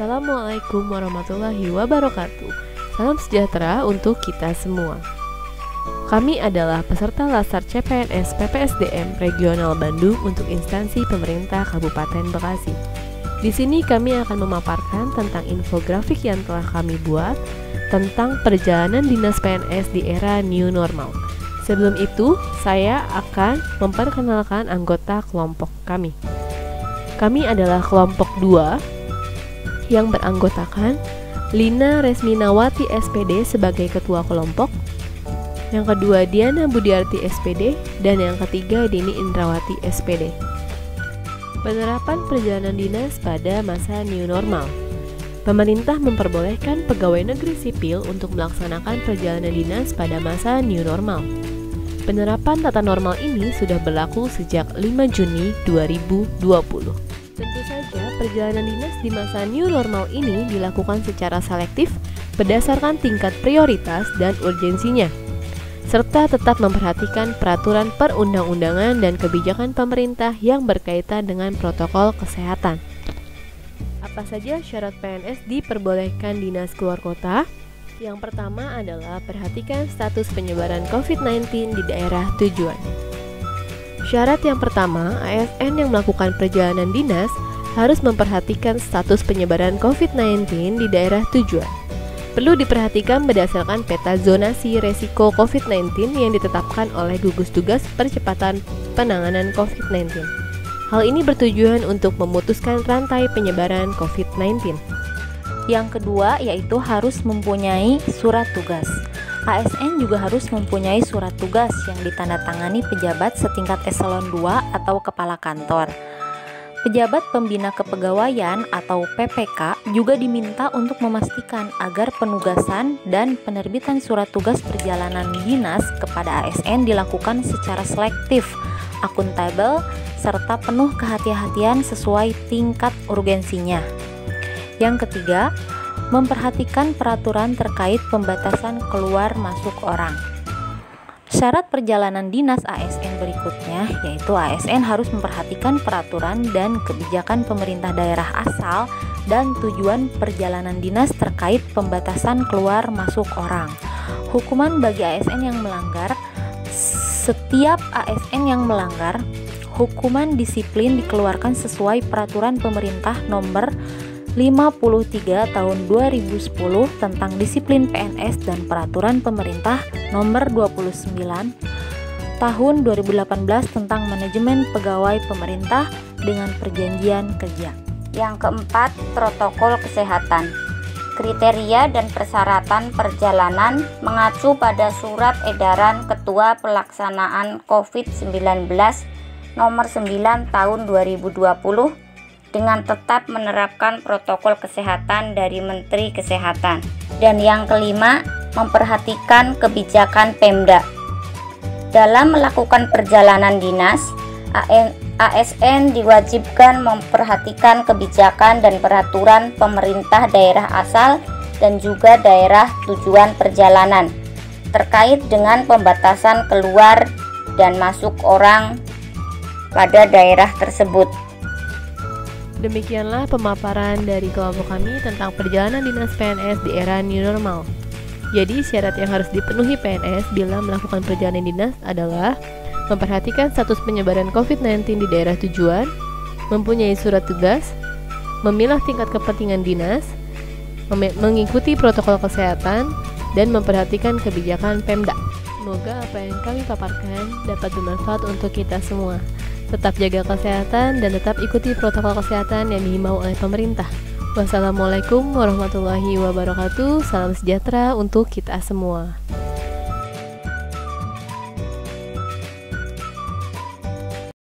Assalamualaikum warahmatullahi wabarakatuh. Salam sejahtera untuk kita semua. Kami adalah peserta Latsar CPNS PPSDM Regional Bandung untuk instansi pemerintah Kabupaten Bekasi. Di sini kami akan memaparkan tentang infografik yang telah kami buat tentang perjalanan dinas PNS di era new normal. Sebelum itu, saya akan memperkenalkan anggota kelompok kami. Kami adalah kelompok 2 yang beranggotakan Lina Resminawati SPD sebagai ketua kelompok, yang kedua Diana Budiarti SPD, dan yang ketiga Dini Indrawati SPD. Penerapan perjalanan dinas pada masa new normal. Pemerintah memperbolehkan pegawai negeri sipil untuk melaksanakan perjalanan dinas pada masa new normal. Penerapan tata normal ini sudah berlaku sejak 5 Juni 2020. Tentu saja, perjalanan dinas di masa new normal ini dilakukan secara selektif berdasarkan tingkat prioritas dan urgensinya, serta tetap memperhatikan peraturan perundang-undangan dan kebijakan pemerintah yang berkaitan dengan protokol kesehatan. Apa saja syarat PNS diperbolehkan dinas keluar kota? Yang pertama adalah perhatikan status penyebaran COVID-19 di daerah tujuan. Syarat yang pertama, ASN yang melakukan perjalanan dinas harus memperhatikan status penyebaran COVID-19 di daerah tujuan. Perlu diperhatikan berdasarkan peta zonasi resiko COVID-19 yang ditetapkan oleh gugus tugas percepatan penanganan COVID-19. Hal ini bertujuan untuk memutuskan rantai penyebaran COVID-19. Yang kedua yaitu harus mempunyai surat tugas. ASN juga harus mempunyai surat tugas yang ditandatangani pejabat setingkat eselon 2 atau kepala kantor. Pejabat pembina kepegawaian atau PPK juga diminta untuk memastikan agar penugasan dan penerbitan surat tugas perjalanan dinas kepada ASN dilakukan secara selektif, akuntabel, serta penuh kehati-hatian sesuai tingkat urgensinya. Yang ketiga, memperhatikan peraturan terkait pembatasan keluar masuk orang. Syarat perjalanan dinas ASN berikutnya yaitu ASN harus memperhatikan peraturan dan kebijakan pemerintah daerah asal dan tujuan perjalanan dinas terkait pembatasan keluar masuk orang. Hukuman bagi ASN yang melanggar. Setiap ASN yang melanggar, hukuman disiplin dikeluarkan sesuai peraturan pemerintah nomor 53 tahun 2010 tentang disiplin PNS dan peraturan pemerintah nomor 29 tahun 2018 tentang manajemen pegawai pemerintah dengan perjanjian kerja. Yang keempat, protokol kesehatan. Kriteria dan persyaratan perjalanan mengacu pada surat edaran Ketua Pelaksanaan COVID-19 nomor 9 tahun 2020 dengan tetap menerapkan protokol kesehatan dari Menteri Kesehatan. Dan yang kelima, memperhatikan kebijakan Pemda. Dalam melakukan perjalanan dinas, ASN diwajibkan memperhatikan kebijakan dan peraturan pemerintah daerah asal dan juga daerah tujuan perjalanan terkait dengan pembatasan keluar dan masuk orang pada daerah tersebut. Demikianlah pemaparan dari kelompok kami tentang perjalanan dinas PNS di era new normal. Jadi syarat yang harus dipenuhi PNS bila melakukan perjalanan dinas adalah memperhatikan status penyebaran COVID-19 di daerah tujuan, mempunyai surat tugas, memilah tingkat kepentingan dinas, mengikuti protokol kesehatan, dan memperhatikan kebijakan Pemda. Semoga apa yang kami paparkan dapat bermanfaat untuk kita semua. Tetap jaga kesehatan dan tetap ikuti protokol kesehatan yang dihimbau oleh pemerintah. Wassalamualaikum warahmatullahi wabarakatuh. Salam sejahtera untuk kita semua.